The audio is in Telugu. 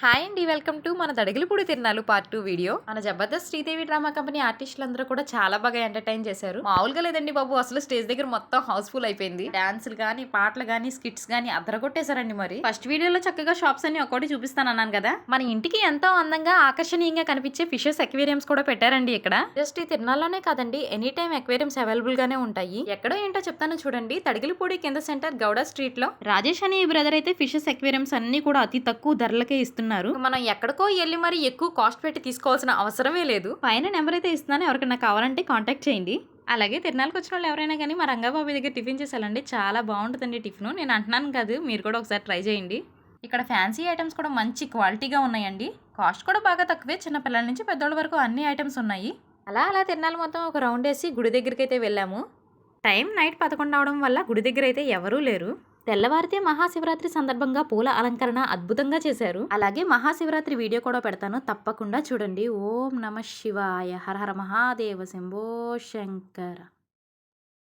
హాయ్ అండి, వెల్కమ్ టు మన దడగిలిపూడి తిరునాలు పార్ట్ 2 వీడియో. మన జబర్దస్త్ శ్రీదేవి డ్రామా కంపెనీ ఆర్టిస్టులందరూ కూడా చాలా బాగా ఎంటర్టైన్ చేశారు. మామూలుగా లేదండి బాబు, అసలు స్టేజ్ దగ్గర మొత్తం హౌస్ఫుల్ అయిపోయింది. డాన్సులు గానీ, పాటలు గానీ, స్కిట్స్ గానీ అదరగొట్టేశారండి. మరి ఫస్ట్ వీడియోలో చక్కగా షాప్స్ అన్ని ఒక్కోటి చూపిస్తాను అన్నాను కదా. మన ఇంటికి ఎంతో అందంగా ఆకర్షణీయంగా కనిపించే ఫిషెస్ అక్వేరియంస్ కూడా పెట్టారండి ఇక్కడ. జస్ట్ ఈ తిరునాల్లోనే కాదండి, ఎనీ టైం అక్వేరియంస్ అవైలబుల్ గానే ఉంటాయి. ఎక్కడో ఏంటో చెప్తాను చూడండి. తడిగిలిపూడి కింద సెంటర్ గౌడ స్ట్రీట్ లో రాజేష్ అనే ఈ బ్రదర్ అయితే ఫిషెస్ అక్వేరియంస్ అన్ని కూడా అతి తక్కువ ధరలకే ఇస్తున్నారు. మనం ఎక్కడికో వెళ్ళి మరి ఎక్కువ కాస్ట్ పెట్టి తీసుకోవాల్సిన అవసరమే లేదు. పైన నెంబర్ అయితే ఇస్తున్నాను, ఎవరికైనా కావాలంటే కాంటాక్ట్ చేయండి. అలాగే తిరునాళ్ళకి వచ్చిన వాళ్ళు ఎవరైనా కానీ మా రంగాబాబు దగ్గర టిఫిన్ చేసేయాలండి, చాలా బాగుంటుందండి టిఫిన్. నేను అంటున్నాను కాదు, మీరు కూడా ఒకసారి ట్రై చేయండి. ఇక్కడ ఫ్యాన్సీ ఐటమ్స్ కూడా మంచి క్వాలిటీగా ఉన్నాయండి. కాస్ట్ కూడా బాగా తక్కువే, చిన్న పిల్లల నుంచి పెద్దోళ్ళ వరకు అన్ని ఐటమ్స్ ఉన్నాయి. అలా తిరునాళ్ళు మొత్తం ఒక రౌండ్ వేసి గుడి దగ్గరికి అయితే వెళ్ళాము. టైం నైట్ 11 అవడం వల్ల గుడి దగ్గర అయితే ఎవరూ లేరు. తెల్లవారితే మహాశివరాత్రి సందర్భంగా పూల అలంకరణ అద్భుతంగా చేశారు. అలాగే మహాశివరాత్రి వీడియో కూడా పెడతాను, తప్పకుండా చూడండి. ఓం నమ శివాయ, హర హర మహాదేవ, శంభో శంకర.